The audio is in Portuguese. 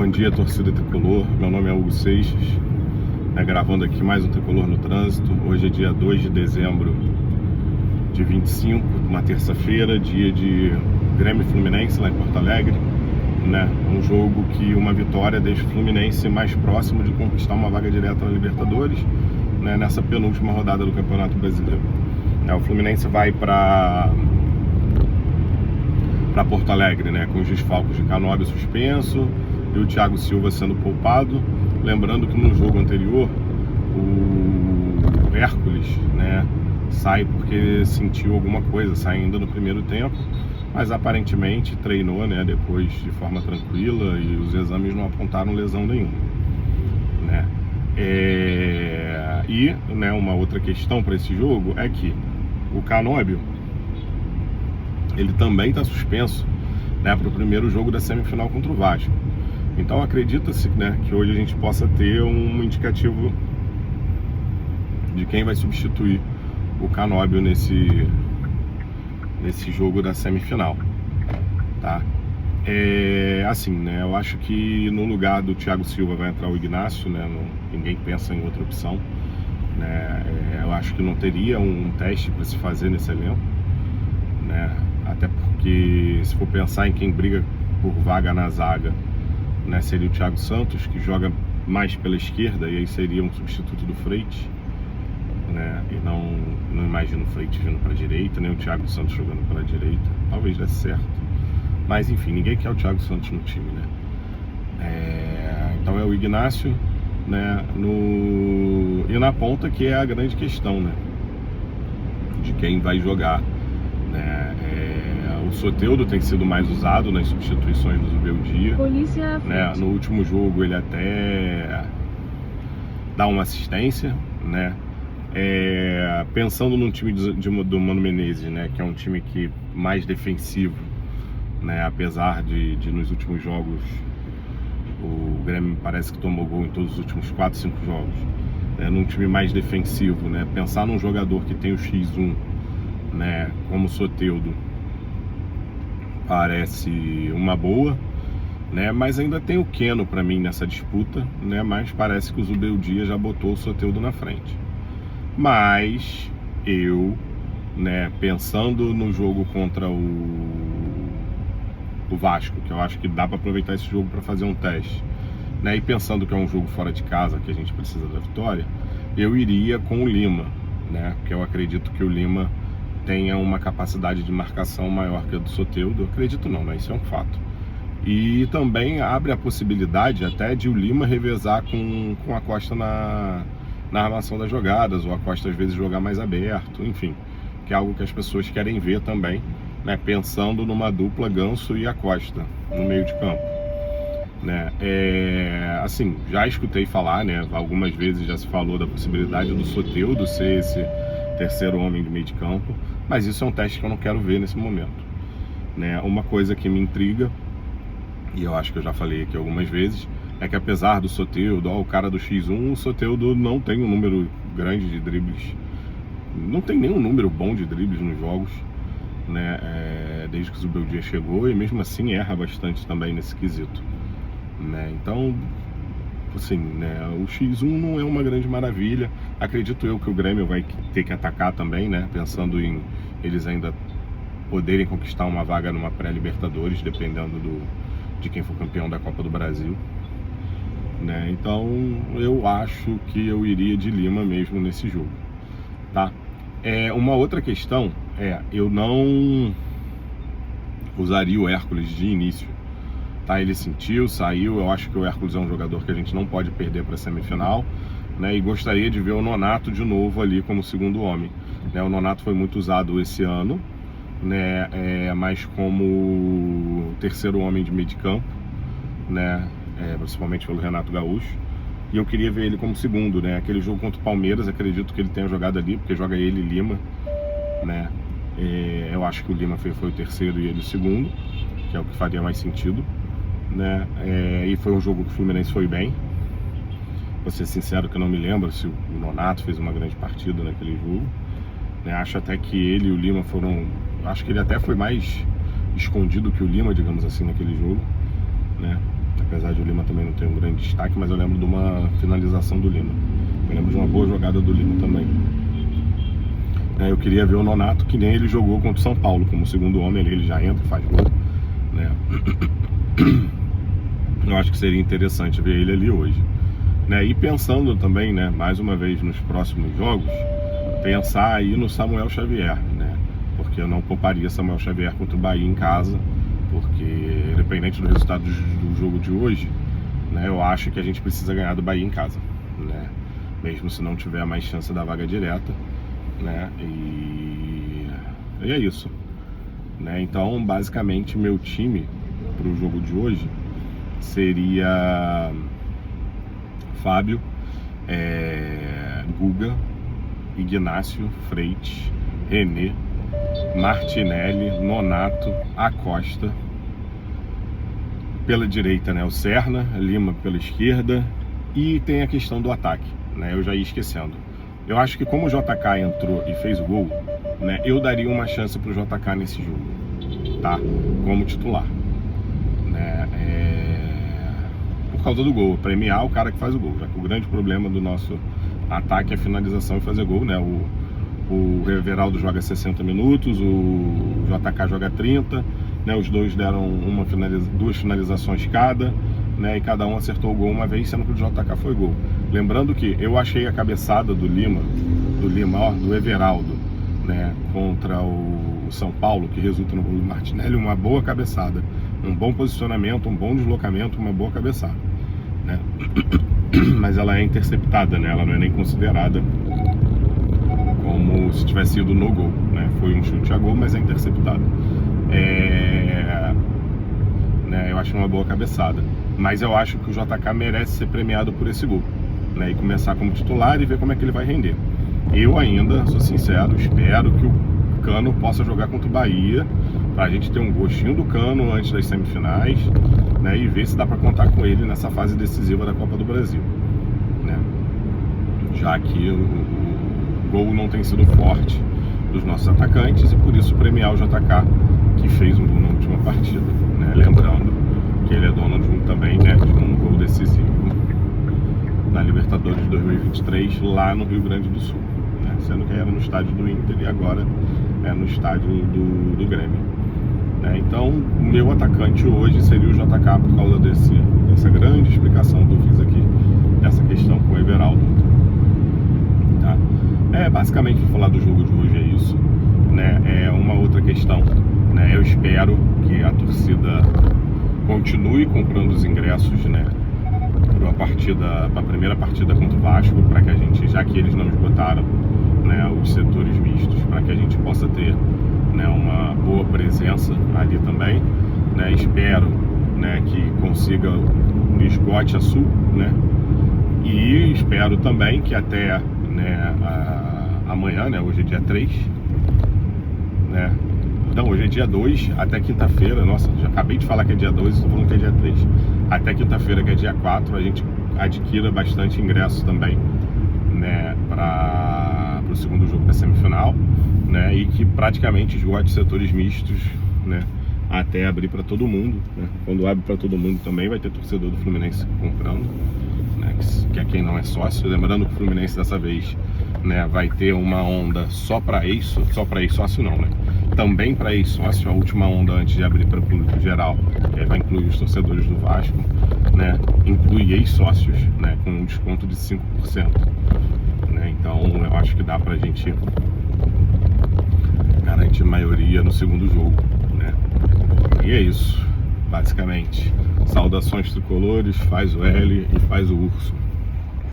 Bom dia, torcida tricolor. Meu nome é Hugo Seixas, gravando aqui mais um Tricolor no Trânsito. Hoje é dia 2 de dezembro de 25, uma terça-feira, dia de Grêmio e Fluminense lá em Porto Alegre, um jogo que uma vitória deixa o Fluminense mais próximo de conquistar uma vaga direta na Libertadores, nessa penúltima rodada do Campeonato Brasileiro. O Fluminense vai para Porto Alegre, com os desfalques de Canóbio suspenso e o Thiago Silva sendo poupado. Lembrando que no jogo anterior o Hércules, sai porque sentiu alguma coisa, sai ainda no primeiro tempo, mas aparentemente treinou, depois de forma tranquila, e os exames não apontaram lesão nenhuma, E uma outra questão para esse jogo é que o Canóbio, ele também está suspenso, para o primeiro jogo da semifinal contra o Vasco. Então acredita-se, que hoje a gente possa ter um indicativo de quem vai substituir o Canóbio nesse jogo da semifinal, tá? Eu acho que no lugar do Thiago Silva vai entrar o Ignacio, ninguém pensa em outra opção, eu acho que não teria um teste para se fazer nesse elenco, até porque se for pensar em quem briga por vaga na zaga, seria o Thiago Santos, que joga mais pela esquerda, e aí seria um substituto do Freitas, e não imagino o Freitas vindo para a direita, nem o Thiago Santos jogando pela direita. Talvez desse certo, mas enfim, ninguém quer o Thiago Santos no time, então é o Ignacio, e na ponta, que é a grande questão, de quem vai jogar, O Soteldo tem sido mais usado nas substituições do Zubeldia, no último jogo ele até dá uma assistência, pensando num time do Mano Menezes, que é um time que mais defensivo, apesar de nos últimos jogos o Grêmio parece que tomou gol em todos os últimos 4, 5 jogos, num time mais defensivo, pensar num jogador que tem o X1, como o Soteldo, parece uma boa, mas ainda tem o Keno para mim nessa disputa, mas parece que o Zubeldia já botou o Soteldo na frente. Mas eu, pensando no jogo contra o Vasco, que eu acho que dá para aproveitar esse jogo para fazer um teste, e pensando que é um jogo fora de casa, que a gente precisa da vitória, eu iria com o Lima, porque eu acredito que o Lima tenha uma capacidade de marcação maior que a do Soteldo. Eu acredito não, isso é um fato. E também abre a possibilidade até de o Lima revezar com a Costa na armação das jogadas, ou a Costa às vezes jogar mais aberto, enfim, que é algo que as pessoas querem ver também, pensando numa dupla Ganso e Acosta no meio de campo, já escutei falar, algumas vezes já se falou da possibilidade do Soteldo ser esse terceiro homem de meio de campo, mas isso é um teste que eu não quero ver nesse momento, Uma coisa que me intriga, e eu acho que eu já falei aqui algumas vezes, é que apesar do Soteldo, o cara do X1, o Soteldo não tem um número grande de dribles, não tem nenhum número bom de dribles nos jogos, desde que o Zubeldia chegou, e mesmo assim erra bastante também nesse quesito, então, assim, o X1 não é uma grande maravilha. Acredito eu que o Grêmio vai ter que atacar também, pensando em eles ainda poderem conquistar uma vaga numa pré-Libertadores, dependendo de quem for campeão da Copa do Brasil, então eu acho que eu iria de Lima mesmo nesse jogo, tá? Uma outra questão eu não usaria o Hércules de início, tá? Ele sentiu, saiu. Eu acho que o Hércules é um jogador que a gente não pode perder para a semifinal, e gostaria de ver o Nonato de novo ali como segundo homem, O Nonato foi muito usado esse ano, mas como terceiro homem de meio de campo, principalmente pelo Renato Gaúcho, e eu queria ver ele como segundo, Aquele jogo contra o Palmeiras, acredito que ele tenha jogado ali, porque joga ele e Lima, eu acho que o Lima foi o terceiro e ele o segundo, que é o que faria mais sentido, e foi um jogo que o Fluminense foi bem. Vou ser sincero que eu não me lembro se o Nonato fez uma grande partida naquele jogo, acho até que ele e o Lima foram, acho que ele até foi mais escondido que o Lima, digamos assim, naquele jogo, apesar de o Lima também não ter um grande destaque, mas eu lembro de uma finalização do Lima. Eu lembro de uma boa jogada do Lima também. Eu queria ver o Nonato, que nem ele jogou contra o São Paulo, como segundo homem, ele já entra e faz gol, né? Eu acho que seria interessante ver ele ali hoje, né? E pensando também, né, mais uma vez nos próximos jogos, pensar aí no Samuel Xavier, né? Porque eu não pouparia Samuel Xavier contra o Bahia em casa, porque independente do resultado do jogo de hoje, né, eu acho que a gente precisa ganhar do Bahia em casa, né? Mesmo se não tiver mais chance da vaga direta, né? E é isso, né? Então, basicamente, meu time para o jogo de hoje seria Fábio, Guga, Ignácio, Freitas, René, Martinelli, Nonato, Acosta. Pela direita, né, o Serna, Lima pela esquerda, e tem a questão do ataque, né? Eu já ia esquecendo. Eu acho que como o JK entrou e fez o gol, né, eu daria uma chance pro JK nesse jogo, tá? Como titular, né? Por causa do gol, premiar o cara que faz o gol, já que o grande problema do nosso ataque é finalização e fazer gol, né? O Everaldo joga 60 minutos, o JK joga 30, né? Os dois deram duas finalizações cada, né? E cada um acertou o gol uma vez, sendo que o JK foi gol. Lembrando que eu achei a cabeçada do Everaldo, né, contra o São Paulo, que resulta no gol do Martinelli, uma boa cabeçada, um bom posicionamento, um bom deslocamento, uma boa cabeçada, né? Mas ela é interceptada, né? Ela não é nem considerada como se tivesse ido no gol, né? Foi um chute a gol, mas é interceptado. Né, eu acho uma boa cabeçada, mas eu acho que o JK merece ser premiado por esse gol, né? E começar como titular e ver como é que ele vai render. Eu ainda, sou sincero, espero que o Cano possa jogar contra o Bahia, pra gente ter um gostinho do Cano antes das semifinais, né? E ver se dá pra contar com ele nessa fase decisiva da Copa do Brasil, né? Já que o gol não tem sido forte dos nossos atacantes, e por isso premiar o JK, que fez um gol na última partida, né? Lembrando que ele é dono de também, né, de um gol decisivo na Libertadores de 2023 lá no Rio Grande do Sul, né? Sendo que era no estádio do Inter e agora é no estádio do Grêmio, né? Então, o meu atacante hoje seria o JK, por causa dessa grande explicação que eu fiz aqui, dessa questão com o Everaldo, tá? Basicamente, vou falar do jogo de hoje, é isso, né? É uma outra questão, né? Eu espero que a torcida continue comprando os ingressos, né, para a primeira partida contra o Vasco, para que a gente, já que eles não esgotaram, né, os setores mistos, para que a gente possa ter, né, uma boa presença ali também, né? Espero, né, que consiga esgote a Sul, né? E espero também que até, né, amanhã, né, hoje é dia 3, né? Não, hoje é dia 2, até quinta-feira, nossa, já acabei de falar que é dia 2 e estou falando que é dia 3. Até quinta-feira, que é dia 4, a gente adquira bastante ingressos também, né, para o segundo jogo da semifinal, né, e que praticamente esgote setores mistos, né, até abrir para todo mundo, né? Quando abre para todo mundo também vai ter torcedor do Fluminense comprando, né, que é quem não é sócio. Lembrando que o Fluminense dessa vez, né, vai ter uma onda só para ex-sócio não, né? Também para ex-sócio, a última onda antes de abrir para o público geral, vai incluir os torcedores do Vasco, né? Inclui ex-sócios, né, com um desconto de 5%, né? Então eu acho que dá pra gente garantir maioria no segundo jogo, né? E é isso, basicamente. Saudações tricolores, faz o L e faz o urso.